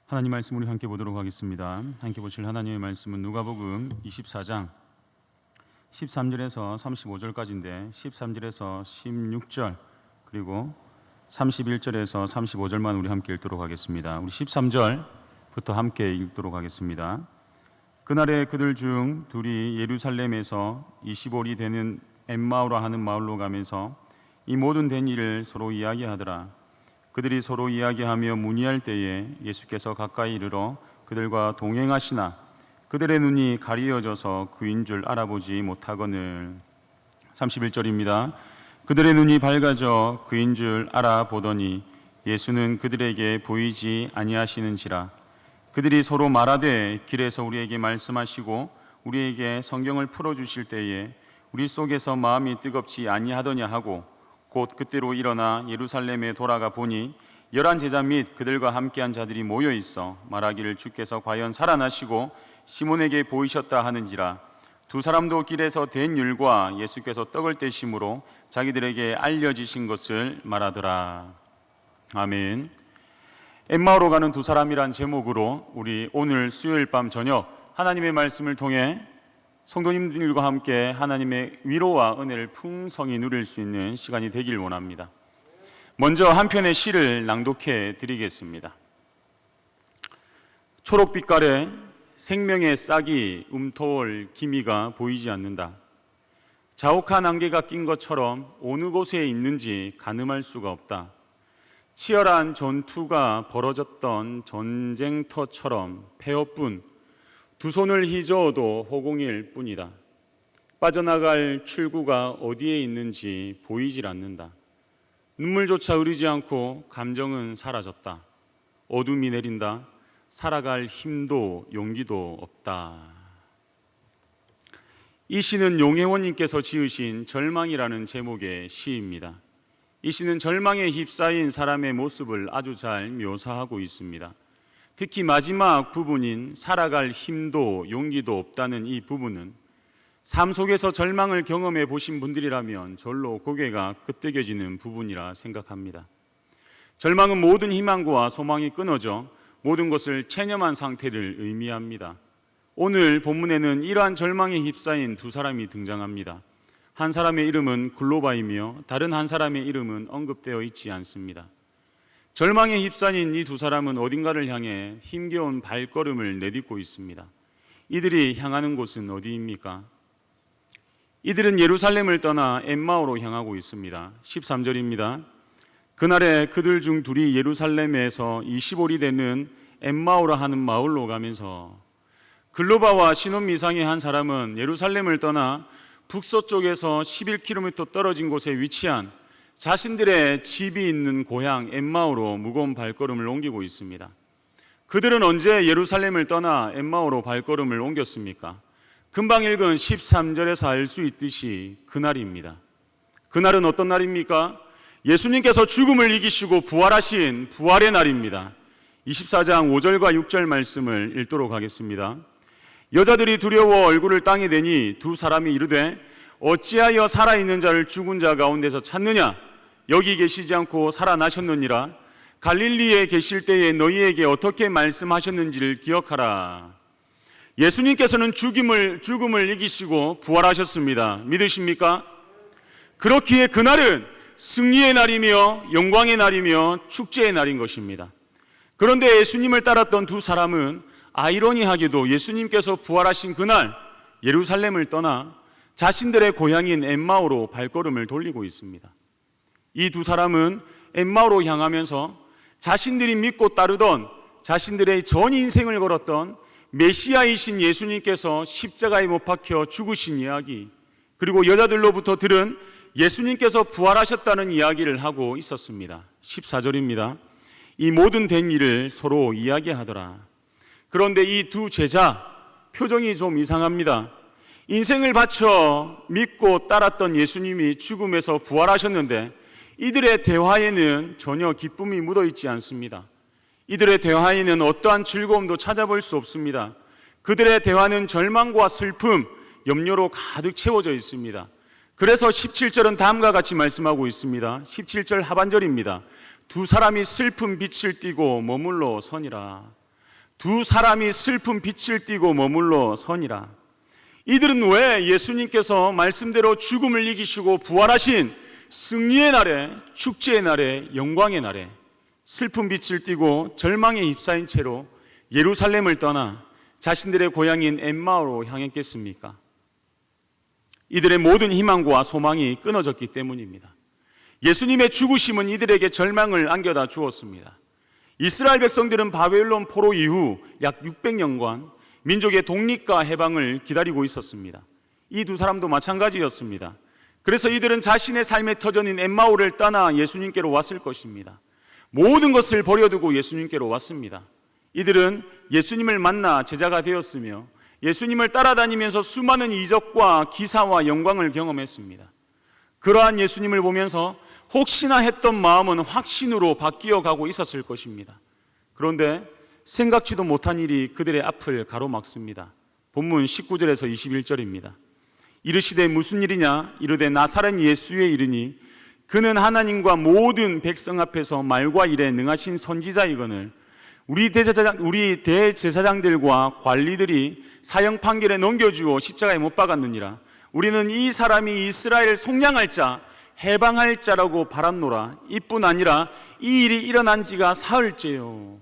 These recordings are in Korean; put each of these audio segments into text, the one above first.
하나님 말씀 우리 함께 보도록 하겠습니다. 함께 보실 하나님의 말씀은 누가복음 24장 13절에서 35절까지인데 13절에서 16절 그리고 31절에서 35절만 우리 함께 읽도록 하겠습니다. 우리 13절부터 함께 읽도록 하겠습니다. 그날에 그들 중 둘이 예루살렘에서 25리 되는 엠마오라 하는 마을로 가면서 이 모든 된 일을 서로 이야기하더라. 그들이 서로 이야기하며 문의할 때에 예수께서 가까이 이르러 그들과 동행하시나 그들의 눈이 가리어져서 그인 줄 알아보지 못하거늘. 31절입니다. 그들의 눈이 밝아져 그인 줄 알아보더니 예수는 그들에게 보이지 아니하시는지라. 그들이 서로 말하되 길에서 우리에게 말씀하시고 우리에게 성경을 풀어주실 때에 우리 속에서 마음이 뜨겁지 아니하더냐 하고 곧 그때로 일어나 예루살렘에 돌아가 보니 11 제자 및 그들과 함께한 자들이 모여 있어 말하기를 주께서 과연 살아나시고 시몬에게 보이셨다 하는지라. 두 사람도 길에서 된 일과 예수께서 떡을 떼심으로 자기들에게 알려지신 것을 말하더라. 아멘. 엠마오로 가는 두 사람이란 제목으로 우리 오늘 수요일 밤 저녁 하나님의 말씀을 통해 성도님들과 함께 하나님의 위로와 은혜를 풍성히 누릴 수 있는 시간이 되길 원합니다. 먼저 한 편의 시를 낭독해 드리겠습니다. 초록빛깔에 생명의 싹이 움터올 기미가 보이지 않는다. 자욱한 안개가 낀 것처럼 어느 곳에 있는지 가늠할 수가 없다. 치열한 전투가 벌어졌던 전쟁터처럼 폐허뿐 두 손을 휘저어도 허공일 뿐이다. 빠져나갈 출구가 어디에 있는지 보이질 않는다. 눈물조차 흐르지 않고 감정은 사라졌다. 어둠이 내린다. 살아갈 힘도 용기도 없다. 이 시는 용혜원님께서 지으신 절망이라는 제목의 시입니다. 이 시는 절망에 휩싸인 사람의 모습을 아주 잘 묘사하고 있습니다. 특히 마지막 부분인 살아갈 힘도 용기도 없다는 이 부분은 삶 속에서 절망을 경험해 보신 분들이라면 절로 고개가 끄덕여지는 부분이라 생각합니다. 절망은 모든 희망과 소망이 끊어져 모든 것을 체념한 상태를 의미합니다. 오늘 본문에는 이러한 절망에 휩싸인 두 사람이 등장합니다. 한 사람의 이름은 글로바이며 다른 한 사람의 이름은 언급되어 있지 않습니다. 절망에 휩싸인 이 두 사람은 어딘가를 향해 힘겨운 발걸음을 내딛고 있습니다. 이들이 향하는 곳은 어디입니까? 이들은 예루살렘을 떠나 엠마오로 향하고 있습니다. 13절입니다. 그날에 그들 중 둘이 예루살렘에서 25리 되는 엠마오라 하는 마을로 가면서 글로바와 시몬 미상의 한 사람은 예루살렘을 떠나 북서쪽에서 11km 떨어진 곳에 위치한 자신들의 집이 있는 고향 엠마오로 무거운 발걸음을 옮기고 있습니다. 그들은 언제 예루살렘을 떠나 엠마오로 발걸음을 옮겼습니까? 금방 읽은 13절에서 알 수 있듯이 그날입니다. 그날은 어떤 날입니까? 예수님께서 죽음을 이기시고 부활하신 부활의 날입니다. 24장 5절과 6절 말씀을 읽도록 하겠습니다. 여자들이 두려워 얼굴을 땅에 대니 두 사람이 이르되 어찌하여 살아있는 자를 죽은 자 가운데서 찾느냐? 여기 계시지 않고 살아나셨느니라. 갈릴리에 계실 때에 너희에게 어떻게 말씀하셨는지를 기억하라. 예수님께서는 죽음을 이기시고 부활하셨습니다. 믿으십니까? 그렇기에 그날은 승리의 날이며 영광의 날이며 축제의 날인 것입니다. 그런데 예수님을 따랐던 두 사람은 아이러니하게도 예수님께서 부활하신 그날 예루살렘을 떠나 자신들의 고향인 엠마오로 발걸음을 돌리고 있습니다. 이 두 사람은 엠마오로 향하면서 자신들이 믿고 따르던 자신들의 전 인생을 걸었던 메시아이신 예수님께서 십자가에 못 박혀 죽으신 이야기, 그리고 여자들로부터 들은 예수님께서 부활하셨다는 이야기를 하고 있었습니다. 14절입니다. 이 모든 된 일을 서로 이야기하더라. 그런데 이 두 제자 표정이 좀 이상합니다. 인생을 바쳐 믿고 따랐던 예수님이 죽음에서 부활하셨는데 이들의 대화에는 전혀 기쁨이 묻어있지 않습니다. 이들의 대화에는 어떠한 즐거움도 찾아볼 수 없습니다. 그들의 대화는 절망과 슬픔, 염려로 가득 채워져 있습니다. 그래서 17절은 다음과 같이 말씀하고 있습니다. 17절 하반절입니다. 두 사람이 슬픈 빛을 띠고 머물러 서니라. 두 사람이 슬픈 빛을 띠고 머물러 서니라. 이들은 왜 예수님께서 말씀대로 죽음을 이기시고 부활하신 승리의 날에, 축제의 날에, 영광의 날에 슬픈 빛을 띠고 절망에 휩싸인 채로 예루살렘을 떠나 자신들의 고향인 엠마오로 향했겠습니까? 이들의 모든 희망과 소망이 끊어졌기 때문입니다. 예수님의 죽으심은 이들에게 절망을 안겨다 주었습니다. 이스라엘 백성들은 바벨론 포로 이후 약 600년간 민족의 독립과 해방을 기다리고 있었습니다. 이 두 사람도 마찬가지였습니다. 그래서 이들은 자신의 삶의 터전인 엠마오를 떠나 예수님께로 왔을 것입니다. 모든 것을 버려두고 예수님께로 왔습니다. 이들은 예수님을 만나 제자가 되었으며 예수님을 따라다니면서 수많은 이적과 기사와 영광을 경험했습니다. 그러한 예수님을 보면서 혹시나 했던 마음은 확신으로 바뀌어 가고 있었을 것입니다. 그런데 생각지도 못한 일이 그들의 앞을 가로막습니다. 본문 19절에서 21절입니다. 이르시되 무슨 일이냐? 이르되 나사렛 예수의 이르니 그는 하나님과 모든 백성 앞에서 말과 일에 능하신 선지자이거늘 우리 대제사장들과 관리들이 사형 판결에 넘겨주어 십자가에 못 박았느니라. 우리는 이 사람이 이스라엘을 속량할 자, 해방할 자라고 바랐노라. 이뿐 아니라 이 일이 일어난 지가 사흘째요.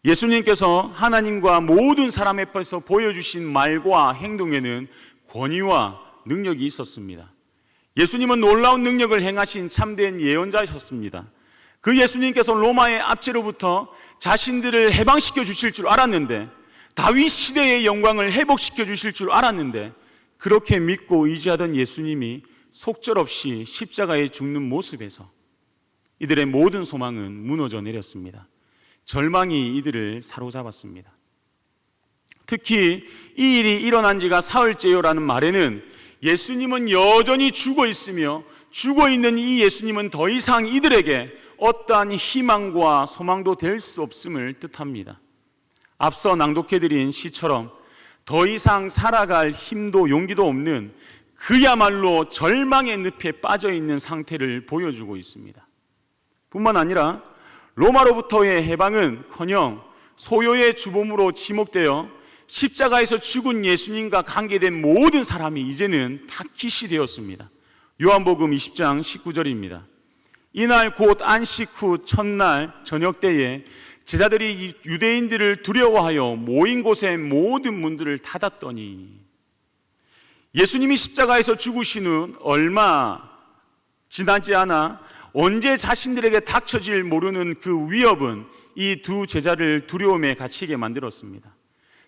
예수님께서 하나님과 모든 사람 앞에서 보여주신 말과 행동에는 권위와 능력이 있었습니다. 예수님은 놀라운 능력을 행하신 참된 예언자셨습니다. 그 예수님께서 로마의 압제로부터 자신들을 해방시켜 주실 줄 알았는데, 다윗 시대의 영광을 회복시켜 주실 줄 알았는데, 그렇게 믿고 의지하던 예수님이 속절없이 십자가에 죽는 모습에서 이들의 모든 소망은 무너져 내렸습니다. 절망이 이들을 사로잡았습니다. 특히 이 일이 일어난 지가 사흘째요라는 말에는 예수님은 여전히 죽어 있으며 죽어 있는 이 예수님은 더 이상 이들에게 어떠한 희망과 소망도 될 수 없음을 뜻합니다. 앞서 낭독해드린 시처럼 더 이상 살아갈 힘도 용기도 없는 그야말로 절망의 늪에 빠져있는 상태를 보여주고 있습니다. 뿐만 아니라 로마로부터의 해방은커녕 소요의 주범으로 지목되어 십자가에서 죽은 예수님과 관계된 모든 사람이 이제는 타깃이 되었습니다. 요한복음 20장 19절입니다. 이날 곧 안식 후 첫날 저녁 때에 제자들이 유대인들을 두려워하여 모인 곳의 모든 문들을 닫았더니, 예수님이 십자가에서 죽으신 후 얼마 지나지 않아 언제 자신들에게 닥쳐질 모르는 그 위협은 이 두 제자를 두려움에 갇히게 만들었습니다.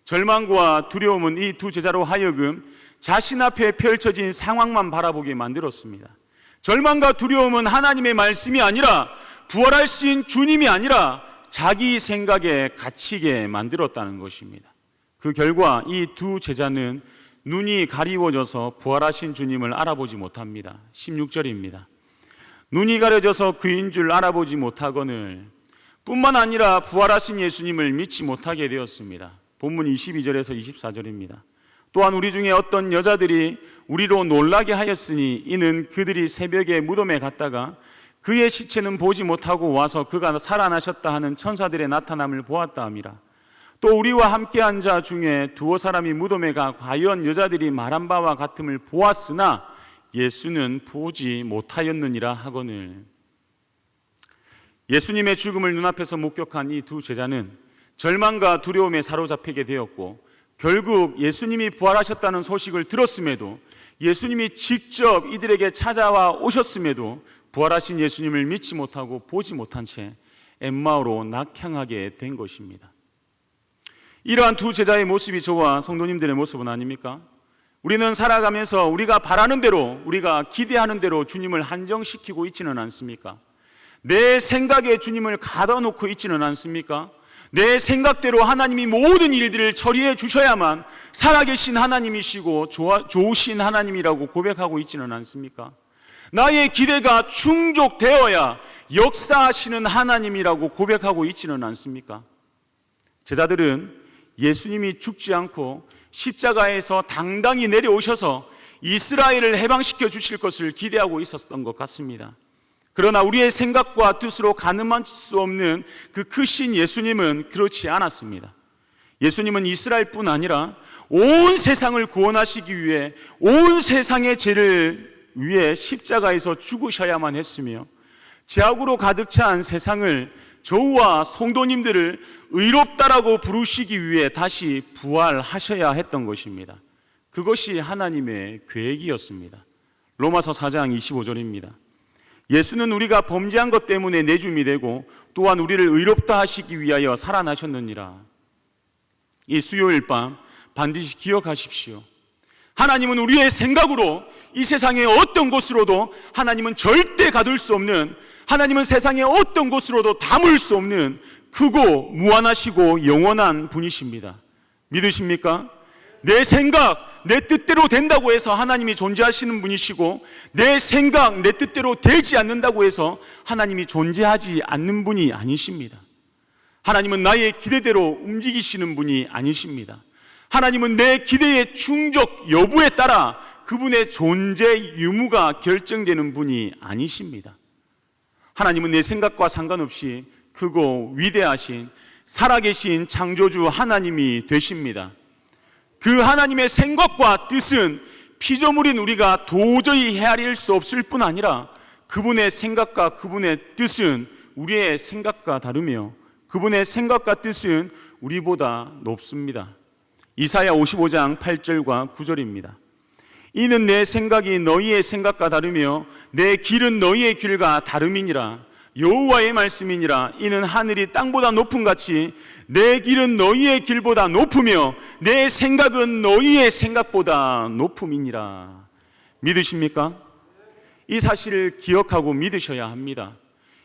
절망과 두려움은 이 두 제자로 하여금 자신 앞에 펼쳐진 상황만 바라보게 만들었습니다. 절망과 두려움은 하나님의 말씀이 아니라, 부활하신 주님이 아니라 자기 생각에 갇히게 만들었다는 것입니다. 그 결과 이 두 제자는 눈이 가리워져서 부활하신 주님을 알아보지 못합니다. 16절입니다. 눈이 가려져서 그인 줄 알아보지 못하거늘, 뿐만 아니라 부활하신 예수님을 믿지 못하게 되었습니다. 본문 22절에서 24절입니다. 또한 우리 중에 어떤 여자들이 우리로 놀라게 하였으니 이는 그들이 새벽에 무덤에 갔다가 그의 시체는 보지 못하고 와서 그가 살아나셨다 하는 천사들의 나타남을 보았다 함이라. 또 우리와 함께한 자 중에 두어 사람이 무덤에 가 과연 여자들이 말한 바와 같음을 보았으나 예수는 보지 못하였느니라 하거늘. 예수님의 죽음을 눈앞에서 목격한 이 두 제자는 절망과 두려움에 사로잡히게 되었고, 결국 예수님이 부활하셨다는 소식을 들었음에도, 예수님이 직접 이들에게 찾아와 오셨음에도 부활하신 예수님을 믿지 못하고 보지 못한 채 엠마오로 낙향하게 된 것입니다. 이러한 두 제자의 모습이 저와 성도님들의 모습은 아닙니까? 우리는 살아가면서 우리가 바라는 대로, 우리가 기대하는 대로 주님을 한정시키고 있지는 않습니까? 내 생각에 주님을 가둬놓고 있지는 않습니까? 내 생각대로 하나님이 모든 일들을 처리해 주셔야만 살아계신 하나님이시고 좋으신 하나님이라고 고백하고 있지는 않습니까? 나의 기대가 충족되어야 역사하시는 하나님이라고 고백하고 있지는 않습니까? 제자들은 예수님이 죽지 않고 십자가에서 당당히 내려오셔서 이스라엘을 해방시켜 주실 것을 기대하고 있었던 것 같습니다. 그러나 우리의 생각과 뜻으로 가늠할 수 없는 그 크신 예수님은 그렇지 않았습니다. 예수님은 이스라엘뿐 아니라 온 세상을 구원하시기 위해 온 세상의 죄를 위해 십자가에서 죽으셔야만 했으며, 죄악으로 가득 찬 세상을, 저와 성도님들을 의롭다라고 부르시기 위해 다시 부활하셔야 했던 것입니다. 그것이 하나님의 계획이었습니다. 로마서 4장 25절입니다. 예수는 우리가 범죄한 것 때문에 내줌이 되고 또한 우리를 의롭다 하시기 위하여 살아나셨느니라. 이 수요일 밤 반드시 기억하십시오. 하나님은 우리의 생각으로 이 세상의 어떤 곳으로도 하나님은 절대 가둘 수 없는, 하나님은 세상의 어떤 곳으로도 담을 수 없는 크고 무한하시고 영원한 분이십니다. 믿으십니까? 내 생각, 내 뜻대로 된다고 해서 하나님이 존재하시는 분이시고, 내 생각, 내 뜻대로 되지 않는다고 해서 하나님이 존재하지 않는 분이 아니십니다. 하나님은 나의 기대대로 움직이시는 분이 아니십니다. 하나님은 내 기대의 충족 여부에 따라 그분의 존재 유무가 결정되는 분이 아니십니다. 하나님은 내 생각과 상관없이 크고 위대하신 살아계신 창조주 하나님이 되십니다. 그 하나님의 생각과 뜻은 피조물인 우리가 도저히 헤아릴 수 없을 뿐 아니라, 그분의 생각과 그분의 뜻은 우리의 생각과 다르며 그분의 생각과 뜻은 우리보다 높습니다. 이사야 55장 8절과 9절입니다. 이는 내 생각이 너희의 생각과 다르며 내 길은 너희의 길과 다름이니라. 여호와의 말씀이니라. 이는 하늘이 땅보다 높음 같이 내 길은 너희의 길보다 높으며 내 생각은 너희의 생각보다 높음이니라. 믿으십니까? 이 사실을 기억하고 믿으셔야 합니다.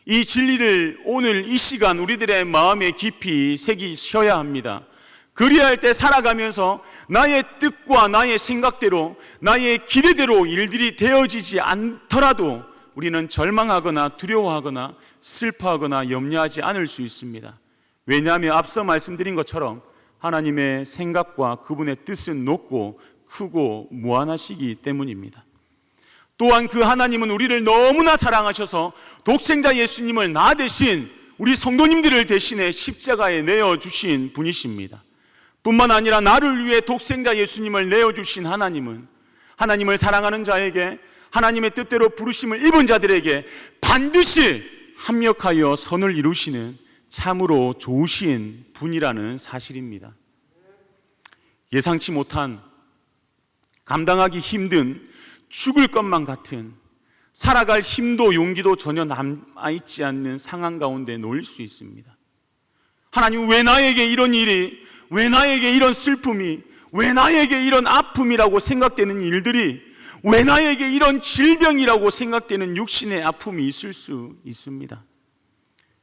이 진리를 오늘 이 시간 우리들의 마음에 깊이 새기셔야 합니다. 그리할 때 살아가면서 나의 뜻과 나의 생각대로, 나의 기대대로 일들이 되어지지 않더라도 우리는 절망하거나 두려워하거나 슬퍼하거나 염려하지 않을 수 있습니다. 왜냐하면 앞서 말씀드린 것처럼 하나님의 생각과 그분의 뜻은 높고 크고 무한하시기 때문입니다. 또한 그 하나님은 우리를 너무나 사랑하셔서 독생자 예수님을 나 대신, 우리 성도님들을 대신해 십자가에 내어주신 분이십니다. 뿐만 아니라 나를 위해 독생자 예수님을 내어주신 하나님은 하나님을 사랑하는 자에게, 하나님의 뜻대로 부르심을 입은 자들에게 반드시 합력하여 선을 이루시는 참으로 좋으신 분이라는 사실입니다. 예상치 못한, 감당하기 힘든, 죽을 것만 같은, 살아갈 힘도 용기도 전혀 남아있지 않는 상황 가운데 놓일 수 있습니다. 하나님, 왜 나에게 이런 일이, 왜 나에게 이런 슬픔이, 왜 나에게 이런 아픔이라고 생각되는 일들이, 왜 나에게 이런 질병이라고 생각되는 육신의 아픔이 있을 수 있습니다.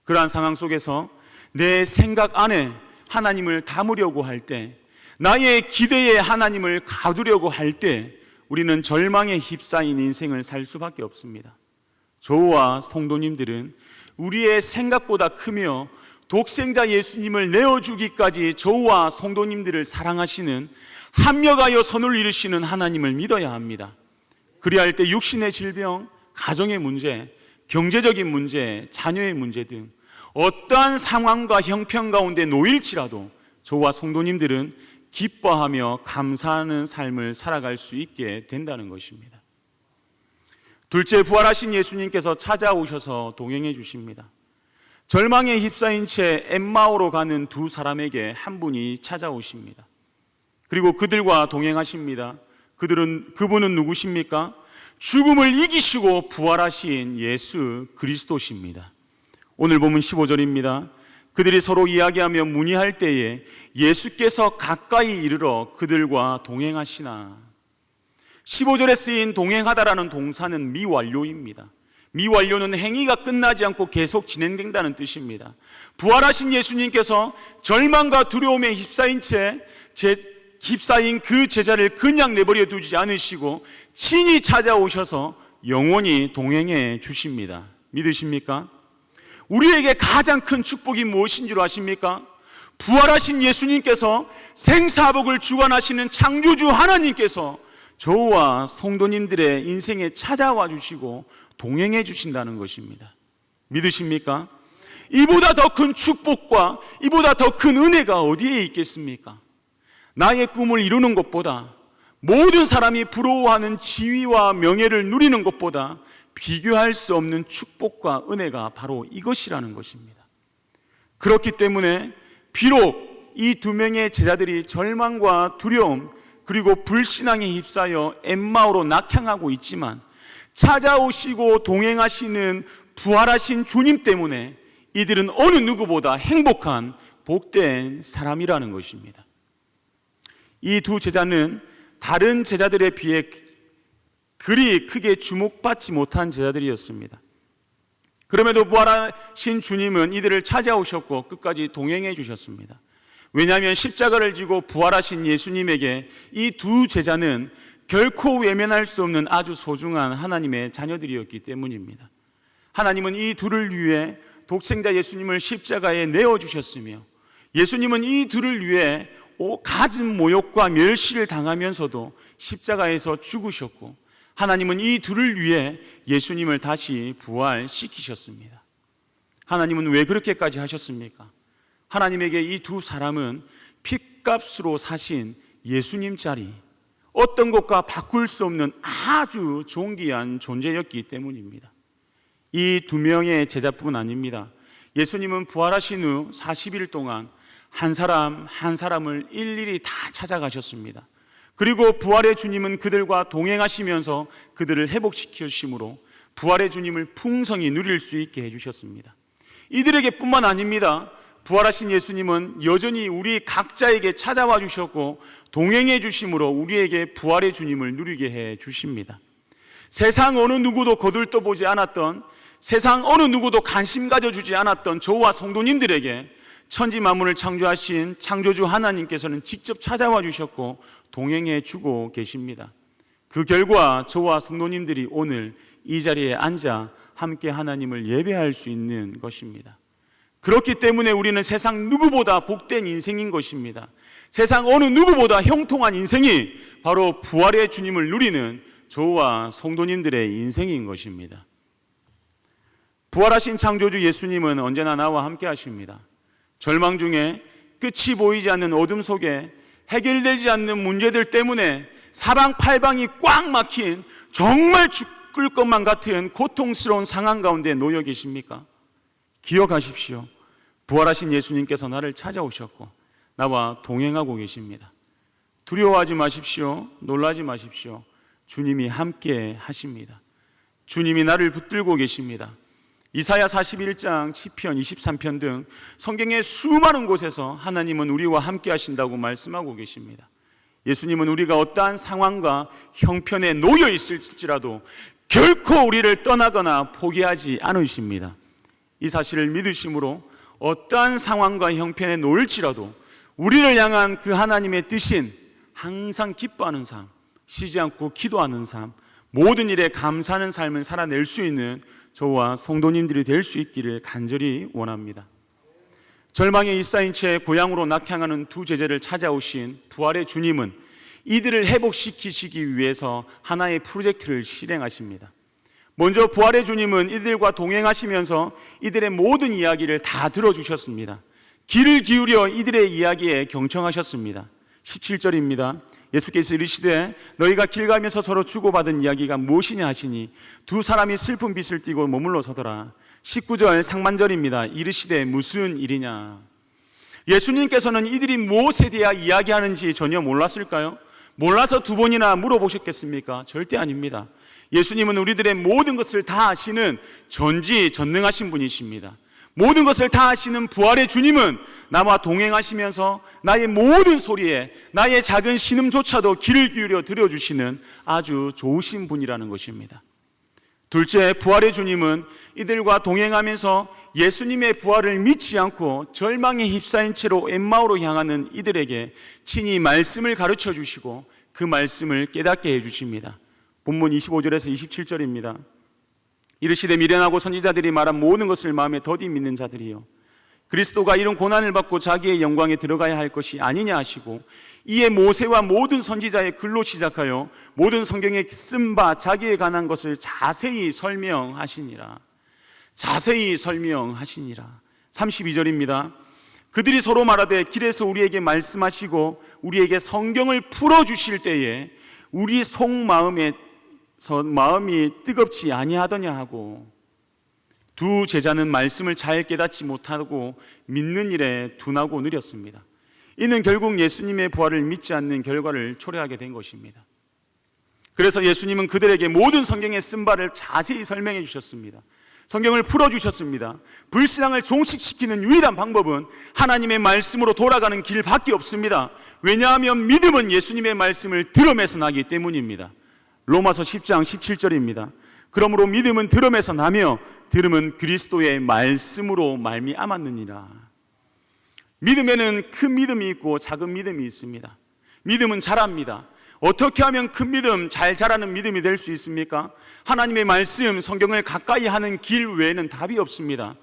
그러한 상황 속에서 내 생각 안에 하나님을 담으려고 할 때, 나의 기대에 하나님을 가두려고 할 때 우리는 절망에 휩싸인 인생을 살 수밖에 없습니다. 저와 성도님들은 우리의 생각보다 크며 독생자 예수님을 내어주기까지 저와 성도님들을 사랑하시는, 합력하여 선을 이루시는 하나님을 믿어야 합니다. 그리할 때 육신의 질병, 가정의 문제, 경제적인 문제, 자녀의 문제 등 어떠한 상황과 형편 가운데 놓일지라도 저와 성도님들은 기뻐하며 감사하는 삶을 살아갈 수 있게 된다는 것입니다. 둘째, 부활하신 예수님께서 찾아오셔서 동행해 주십니다. 절망에 휩싸인 채 엠마오로 가는 두 사람에게 한 분이 찾아오십니다. 그리고 그들과 동행하십니다. 그분은 누구십니까? 죽음을 이기시고 부활하신 예수 그리스도십니다. 오늘 본문 15절입니다. 그들이 서로 이야기하며 문의할 때에 예수께서 가까이 이르러 그들과 동행하시나. 15절에 쓰인 동행하다라는 동사는 미완료입니다. 미완료는 행위가 끝나지 않고 계속 진행된다는 뜻입니다. 부활하신 예수님께서 절망과 두려움에 휩싸인 그 제자를 그냥 내버려 두지 않으시고 친히 찾아오셔서 영원히 동행해 주십니다. 믿으십니까? 우리에게 가장 큰 축복이 무엇인 줄 아십니까? 부활하신 예수님께서 생사복을 주관하시는 창조주 하나님께서 저와 성도님들의 인생에 찾아와 주시고 동행해 주신다는 것입니다. 믿으십니까? 이보다 더 큰 축복과 이보다 더 큰 은혜가 어디에 있겠습니까? 나의 꿈을 이루는 것보다, 모든 사람이 부러워하는 지위와 명예를 누리는 것보다 비교할 수 없는 축복과 은혜가 바로 이것이라는 것입니다. 그렇기 때문에 비록 이 두 명의 제자들이 절망과 두려움 그리고 불신앙에 휩싸여 엠마오로 낙향하고 있지만, 찾아오시고 동행하시는 부활하신 주님 때문에 이들은 어느 누구보다 행복한 복된 사람이라는 것입니다. 이 두 제자는 다른 제자들에 비해 그리 크게 주목받지 못한 제자들이었습니다. 그럼에도 부활하신 주님은 이들을 찾아오셨고 끝까지 동행해 주셨습니다. 왜냐하면 십자가를 지고 부활하신 예수님에게 이 두 제자는 결코 외면할 수 없는 아주 소중한 하나님의 자녀들이었기 때문입니다. 하나님은 이 둘을 위해 독생자 예수님을 십자가에 내어주셨으며, 예수님은 이 둘을 위해 갖은 모욕과 멸시를 당하면서도 십자가에서 죽으셨고, 하나님은 이 둘을 위해 예수님을 다시 부활시키셨습니다. 하나님은 왜 그렇게까지 하셨습니까? 하나님에게 이 두 사람은 핏값으로 사신 예수님 자리, 어떤 것과 바꿀 수 없는 아주 존귀한 존재였기 때문입니다. 이 두 명의 제자뿐 아닙니다. 예수님은 부활하신 후 40일 동안 한 사람 한 사람을 일일이 다 찾아가셨습니다. 그리고 부활의 주님은 그들과 동행하시면서 그들을 회복시켜 주심으로 부활의 주님을 풍성히 누릴 수 있게 해주셨습니다. 이들에게 뿐만 아닙니다. 부활하신 예수님은 여전히 우리 각자에게 찾아와 주셨고 동행해 주심으로 우리에게 부활의 주님을 누리게 해 주십니다. 세상 어느 누구도 거들떠보지 않았던, 세상 어느 누구도 관심 가져주지 않았던 저와 성도님들에게 천지 만물을 창조하신 창조주 하나님께서는 직접 찾아와 주셨고 동행해 주고 계십니다. 그 결과 저와 성도님들이 오늘 이 자리에 앉아 함께 하나님을 예배할 수 있는 것입니다. 그렇기 때문에 우리는 세상 누구보다 복된 인생인 것입니다. 세상 어느 누구보다 형통한 인생이 바로 부활의 주님을 누리는 저와 성도님들의 인생인 것입니다. 부활하신 창조주 예수님은 언제나 나와 함께 하십니다. 절망 중에 끝이 보이지 않는 어둠 속에 해결되지 않는 문제들 때문에 사방팔방이 꽉 막힌 정말 죽을 것만 같은 고통스러운 상황 가운데 놓여 계십니까? 기억하십시오. 부활하신 예수님께서 나를 찾아오셨고 나와 동행하고 계십니다. 두려워하지 마십시오. 놀라지 마십시오. 주님이 함께 하십니다. 주님이 나를 붙들고 계십니다. 이사야 41장, 시편 23편 등 성경의 수많은 곳에서 하나님은 우리와 함께 하신다고 말씀하고 계십니다. 예수님은 우리가 어떠한 상황과 형편에 놓여 있을지라도 결코 우리를 떠나거나 포기하지 않으십니다. 이 사실을 믿으심으로 어떠한 상황과 형편에 놓일지라도 우리를 향한 그 하나님의 뜻인 항상 기뻐하는 삶, 쉬지 않고 기도하는 삶, 모든 일에 감사하는 삶을 살아낼 수 있는 저와 성도님들이 될 수 있기를 간절히 원합니다. 절망에 휩싸인 채 고향으로 낙향하는 두 제자를 찾아오신 부활의 주님은 이들을 회복시키시기 위해서 하나의 프로젝트를 실행하십니다. 먼저 부활의 주님은 이들과 동행하시면서 이들의 모든 이야기를 다 들어주셨습니다. 귀를 기울여 이들의 이야기에 경청하셨습니다. 17절입니다. 예수께서 이르시되 너희가 길 가면서 서로 주고받은 이야기가 무엇이냐 하시니 두 사람이 슬픈 빛을 띠고 머물러 서더라. 19절 상반절입니다. 이르시되 무슨 일이냐. 예수님께서는 이들이 무엇에 대하 이야기하는지 전혀 몰랐을까요? 몰라서 두 번이나 물어보셨겠습니까? 절대 아닙니다. 예수님은 우리들의 모든 것을 다 아시는 전지전능하신 분이십니다. 모든 것을 다 아시는 부활의 주님은 나와 동행하시면서 나의 모든 소리에, 나의 작은 신음조차도 귀를 기울여 들어주시는 아주 좋으신 분이라는 것입니다. 둘째, 부활의 주님은 이들과 동행하면서 예수님의 부활을 믿지 않고 절망에 휩싸인 채로 엠마오로 향하는 이들에게 친히 말씀을 가르쳐 주시고 그 말씀을 깨닫게 해주십니다. 본문 25절에서 27절입니다. 이르시되 미련하고 선지자들이 말한 모든 것을 마음에 더디 믿는 자들이요 그리스도가 이런 고난을 받고 자기의 영광에 들어가야 할 것이 아니냐 하시고, 이에 모세와 모든 선지자의 글로 시작하여 모든 성경에 쓴 바 자기에 관한 것을 자세히 설명하시니라. 자세히 설명하시니라. 32절입니다. 그들이 서로 말하되 길에서 우리에게 말씀하시고 우리에게 성경을 풀어주실 때에 우리 속마음이 뜨겁지 아니하더냐 하고, 두 제자는 말씀을 잘 깨닫지 못하고 믿는 일에 둔하고 느렸습니다. 이는 결국 예수님의 부활을 믿지 않는 결과를 초래하게 된 것입니다. 그래서 예수님은 그들에게 모든 성경에 쓴 바를 자세히 설명해 주셨습니다. 성경을 풀어주셨습니다. 불신앙을 종식시키는 유일한 방법은 하나님의 말씀으로 돌아가는 길밖에 없습니다. 왜냐하면 믿음은 예수님의 말씀을 들음에서 나기 때문입니다. 로마서 10장 17절입니다. 그러므로 믿음은 들음에서 나며 들음은 그리스도의 말씀으로 말미암았느니라. 믿음에는 큰 믿음이 있고 작은 믿음이 있습니다. 믿음은 자랍니다. 어떻게 하면 큰 믿음, 잘 자라는 믿음이 될 수 있습니까? 하나님의 말씀, 성경을 가까이 하는 길 외에는 답이 없습니다.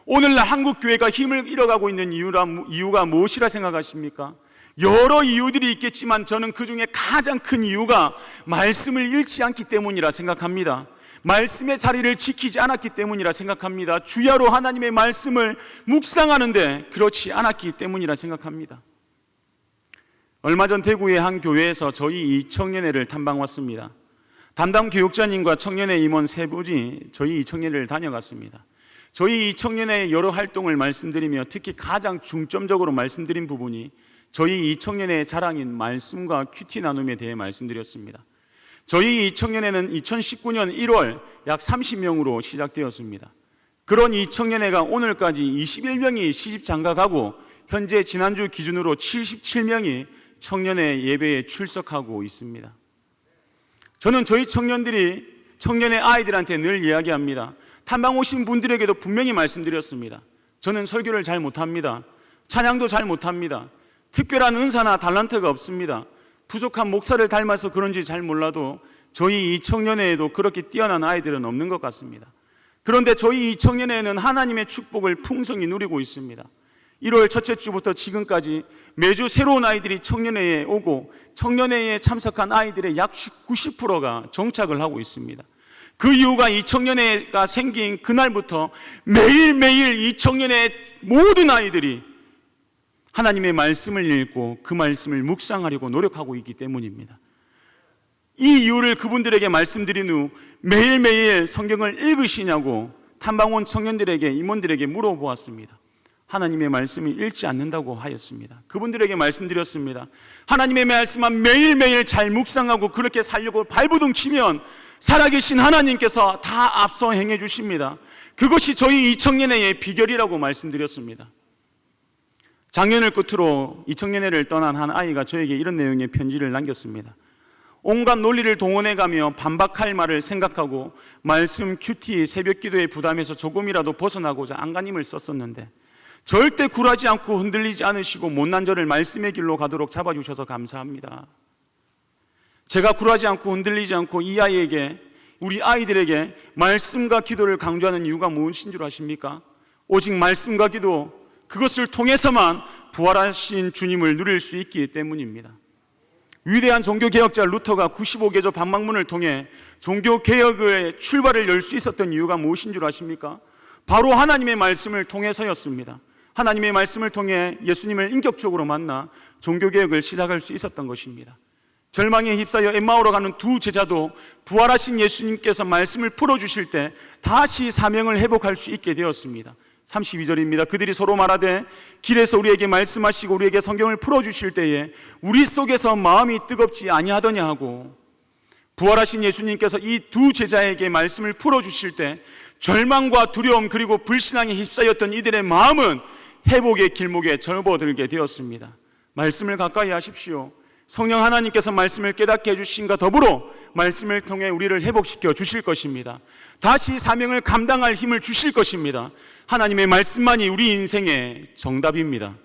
오늘날 한국교회가 힘을 잃어가고 있는 이유가 무엇이라 생각하십니까? 여러 이유들이 있겠지만 저는 그 중에 가장 큰 이유가 말씀을 잃지 않기 때문이라 생각합니다. 말씀의 자리를 지키지 않았기 때문이라 생각합니다. 주야로 하나님의 말씀을 묵상하는데 그렇지 않았기 때문이라 생각합니다. 얼마 전 대구의 한 교회에서 저희 이 청년회를 탐방 왔습니다. 담당 교육자님과 청년회 임원 세 분이 저희 이 청년회를 다녀갔습니다. 저희 이 청년회의 여러 활동을 말씀드리며 특히 가장 중점적으로 말씀드린 부분이 저희 이 청년회의 자랑인 말씀과 큐티 나눔에 대해 말씀드렸습니다. 저희 이 청년회는 2019년 1월 약 30명으로 시작되었습니다. 그런 이 청년회가 오늘까지 21명이 시집 장가가고 현재 지난주 기준으로 77명이 청년회 예배에 출석하고 있습니다. 저는 저희 청년회 아이들한테 늘 이야기합니다. 탐방 오신 분들에게도 분명히 말씀드렸습니다. 저는 설교를 잘 못합니다. 찬양도 잘 못합니다. 특별한 은사나 달란트가 없습니다. 부족한 목사를 닮아서 그런지 잘 몰라도 저희 이 청년회에도 그렇게 뛰어난 아이들은 없는 것 같습니다. 그런데 저희 이 청년회는 하나님의 축복을 풍성히 누리고 있습니다. 1월 첫째 주부터 지금까지 매주 새로운 아이들이 청년회에 오고 청년회에 참석한 아이들의 약 90%가 정착을 하고 있습니다. 그 이유가 이 청년회가 생긴 그날부터 매일매일 이 청년회 모든 아이들이 하나님의 말씀을 읽고 그 말씀을 묵상하려고 노력하고 있기 때문입니다. 이 이유를 그분들에게 말씀드린 후 매일매일 성경을 읽으시냐고 탐방 온 청년들에게, 임원들에게 물어보았습니다. 하나님의 말씀을 읽지 않는다고 하였습니다. 그분들에게 말씀드렸습니다. 하나님의 말씀만 매일매일 잘 묵상하고 그렇게 살려고 발부둥 치면 살아계신 하나님께서 다 앞서 행해 주십니다. 그것이 저희 이 청년회의 비결이라고 말씀드렸습니다. 작년을 끝으로 이 청년회를 떠난 한 아이가 저에게 이런 내용의 편지를 남겼습니다. 온갖 논리를 동원해가며 반박할 말을 생각하고 말씀, 큐티, 새벽 기도의 부담에서 조금이라도 벗어나고자 안간힘을 썼었는데 절대 굴하지 않고 흔들리지 않으시고 못난 저를 말씀의 길로 가도록 잡아주셔서 감사합니다. 제가 굴하지 않고 흔들리지 않고 이 아이에게, 우리 아이들에게 말씀과 기도를 강조하는 이유가 무엇인 줄 아십니까? 오직 말씀과 기도, 그것을 통해서만 부활하신 주님을 누릴 수 있기 때문입니다. 위대한 종교개혁자 루터가 95개조 반박문을 통해 종교개혁의 출발을 열 수 있었던 이유가 무엇인 줄 아십니까? 바로 하나님의 말씀을 통해서였습니다. 하나님의 말씀을 통해 예수님을 인격적으로 만나 종교개혁을 시작할 수 있었던 것입니다. 절망에 휩싸여 엠마오로 가는 두 제자도 부활하신 예수님께서 말씀을 풀어주실 때 다시 사명을 회복할 수 있게 되었습니다. 32절입니다. 그들이 서로 말하되 길에서 우리에게 말씀하시고 우리에게 성경을 풀어주실 때에 우리 속에서 마음이 뜨겁지 아니하더냐 하고, 부활하신 예수님께서 이 두 제자에게 말씀을 풀어주실 때 절망과 두려움 그리고 불신앙에 휩싸였던 이들의 마음은 회복의 길목에 접어들게 되었습니다. 말씀을 가까이 하십시오. 성령 하나님께서 말씀을 깨닫게 해주신과 더불어 말씀을 통해 우리를 회복시켜 주실 것입니다. 다시 사명을 감당할 힘을 주실 것입니다. 하나님의 말씀만이 우리 인생의 정답입니다.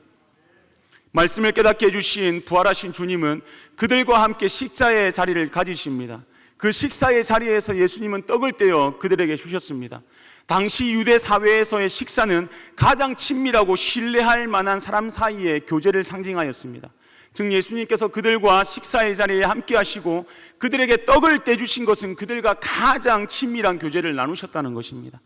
말씀을 깨닫게 해주신 부활하신 주님은 그들과 함께 식사의 자리를 가지십니다. 그 식사의 자리에서 예수님은 떡을 떼어 그들에게 주셨습니다. 당시 유대 사회에서의 식사는 가장 친밀하고 신뢰할 만한 사람 사이의 교제를 상징하였습니다. 즉 예수님께서 그들과 식사의 자리에 함께 하시고 그들에게 떡을 떼주신 것은 그들과 가장 친밀한 교제를 나누셨다는 것입니다.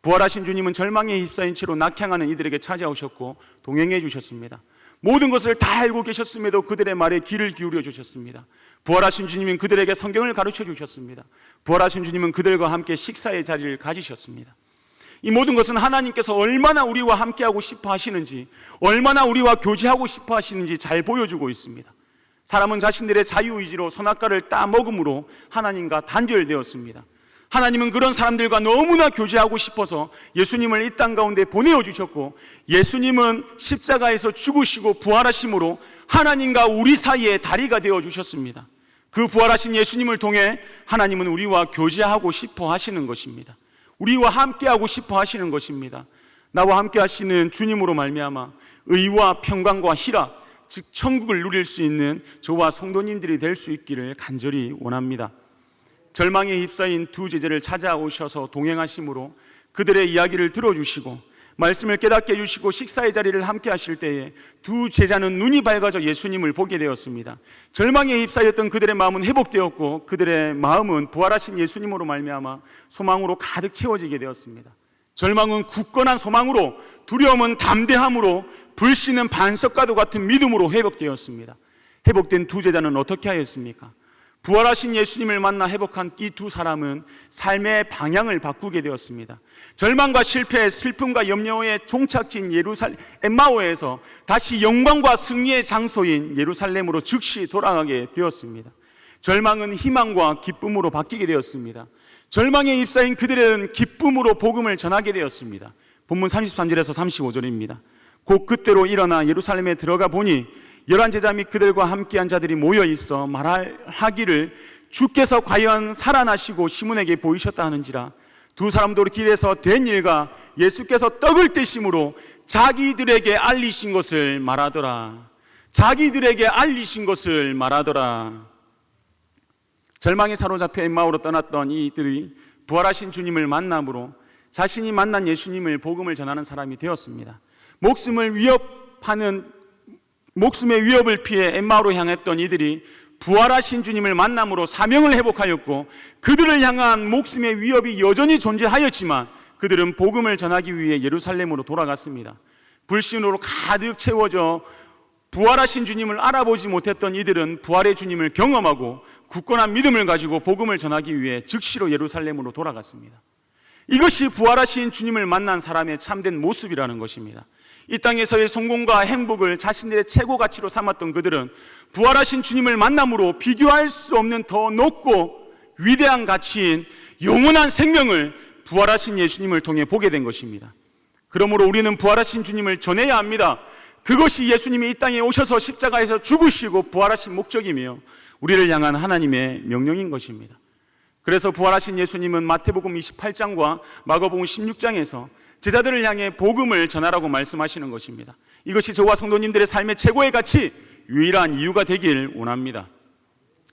부활하신 주님은 절망에 휩싸인 채로 낙향하는 이들에게 찾아오셨고 동행해 주셨습니다. 모든 것을 다 알고 계셨음에도 그들의 말에 귀를 기울여 주셨습니다. 부활하신 주님은 그들에게 성경을 가르쳐 주셨습니다. 부활하신 주님은 그들과 함께 식사의 자리를 가지셨습니다. 이 모든 것은 하나님께서 얼마나 우리와 함께하고 싶어 하시는지, 얼마나 우리와 교제하고 싶어 하시는지 잘 보여주고 있습니다. 사람은 자신들의 자유의지로 선악과를 따먹음으로 하나님과 단절되었습니다. 하나님은 그런 사람들과 너무나 교제하고 싶어서 예수님을 이 땅 가운데 보내어 주셨고, 예수님은 십자가에서 죽으시고 부활하심으로 하나님과 우리 사이에 다리가 되어 주셨습니다. 그 부활하신 예수님을 통해 하나님은 우리와 교제하고 싶어 하시는 것입니다. 우리와 함께하고 싶어 하시는 것입니다. 나와 함께 하시는 주님으로 말미암아 의와 평강과 희락, 즉 천국을 누릴 수 있는 저와 성도님들이 될 수 있기를 간절히 원합니다. 절망에 휩싸인 두 제자를 찾아오셔서 동행하심으로 그들의 이야기를 들어주시고 말씀을 깨닫게 해주시고 식사의 자리를 함께 하실 때에 두 제자는 눈이 밝아져 예수님을 보게 되었습니다. 절망에 휩싸였던 그들의 마음은 회복되었고 그들의 마음은 부활하신 예수님으로 말미암아 소망으로 가득 채워지게 되었습니다. 절망은 굳건한 소망으로, 두려움은 담대함으로, 불신은 반석과도 같은 믿음으로 회복되었습니다. 회복된 두 제자는 어떻게 하였습니까? 부활하신 예수님을 만나 회복한 이 두 사람은 삶의 방향을 바꾸게 되었습니다. 절망과 실패, 슬픔과 염려에 종착진 엠마오에서 다시 영광과 승리의 장소인 예루살렘으로 즉시 돌아가게 되었습니다. 절망은 희망과 기쁨으로 바뀌게 되었습니다. 절망에 휩싸인 그들은 기쁨으로 복음을 전하게 되었습니다. 본문 33절에서 35절입니다. 곧 그때로 일어나 예루살렘에 들어가 보니 11제자 및 그들과 함께한 자들이 모여 있어 말하기를 주께서 과연 살아나시고 시몬에게 보이셨다 하는지라. 두 사람도 길에서 된 일과 예수께서 떡을 떼심으로 자기들에게 알리신 것을 말하더라. 자기들에게 알리신 것을 말하더라. 절망에 사로잡혀 엠마오로 떠났던 이들이 부활하신 주님을 만남으로 자신이 만난 예수님을 복음을 전하는 사람이 되었습니다. 목숨의 위협을 피해 엠마오로 향했던 이들이 부활하신 주님을 만남으로 사명을 회복하였고 그들을 향한 목숨의 위협이 여전히 존재하였지만 그들은 복음을 전하기 위해 예루살렘으로 돌아갔습니다. 불신으로 가득 채워져 부활하신 주님을 알아보지 못했던 이들은 부활의 주님을 경험하고 굳건한 믿음을 가지고 복음을 전하기 위해 즉시로 예루살렘으로 돌아갔습니다. 이것이 부활하신 주님을 만난 사람의 참된 모습이라는 것입니다. 이 땅에서의 성공과 행복을 자신들의 최고 가치로 삼았던 그들은 부활하신 주님을 만남으로 비교할 수 없는 더 높고 위대한 가치인 영원한 생명을 부활하신 예수님을 통해 보게 된 것입니다. 그러므로 우리는 부활하신 주님을 전해야 합니다. 그것이 예수님이 이 땅에 오셔서 십자가에서 죽으시고 부활하신 목적이며 우리를 향한 하나님의 명령인 것입니다. 그래서 부활하신 예수님은 마태복음 28장과 마가복음 16장에서 제자들을 향해 복음을 전하라고 말씀하시는 것입니다. 이것이 저와 성도님들의 삶의 최고의 가치, 유일한 이유가 되길 원합니다.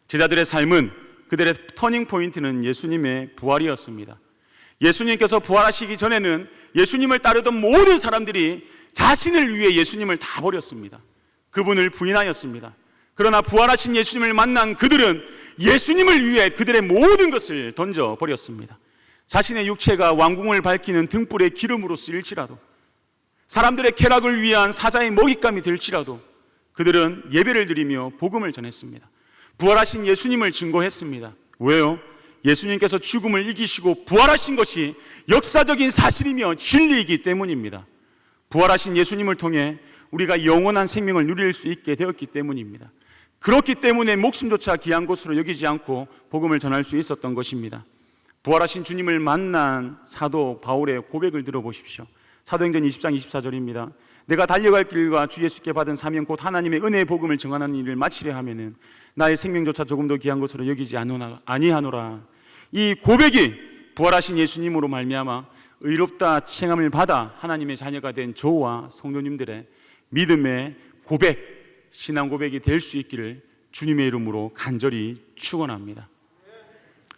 제자들의 삶은, 그들의 터닝 포인트는 예수님의 부활이었습니다. 예수님께서 부활하시기 전에는 예수님을 따르던 모든 사람들이 자신을 위해 예수님을 다 버렸습니다. 그분을 부인하였습니다. 그러나 부활하신 예수님을 만난 그들은 예수님을 위해 그들의 모든 것을 던져버렸습니다. 자신의 육체가 왕궁을 밝히는 등불의 기름으로 쓰일지라도, 사람들의 쾌락을 위한 사자의 먹잇감이 될지라도 그들은 예배를 드리며 복음을 전했습니다. 부활하신 예수님을 증거했습니다. 왜요? 예수님께서 죽음을 이기시고 부활하신 것이 역사적인 사실이며 진리이기 때문입니다. 부활하신 예수님을 통해 우리가 영원한 생명을 누릴 수 있게 되었기 때문입니다. 그렇기 때문에 목숨조차 귀한 것으로 여기지 않고 복음을 전할 수 있었던 것입니다. 부활하신 주님을 만난 사도 바울의 고백을 들어보십시오. 사도행전 20장 24절입니다. 내가 달려갈 길과 주 예수께 받은 사명 곧 하나님의 은혜의 복음을 증언하는 일을 마치려 하면은 나의 생명조차 조금 더 귀한 것으로 여기지 아니하노라. 이 고백이 부활하신 예수님으로 말미암아 의롭다 칭함을 받아 하나님의 자녀가 된 저와 성도님들의 믿음의 고백, 신앙 고백이 될 수 있기를 주님의 이름으로 간절히 축원합니다.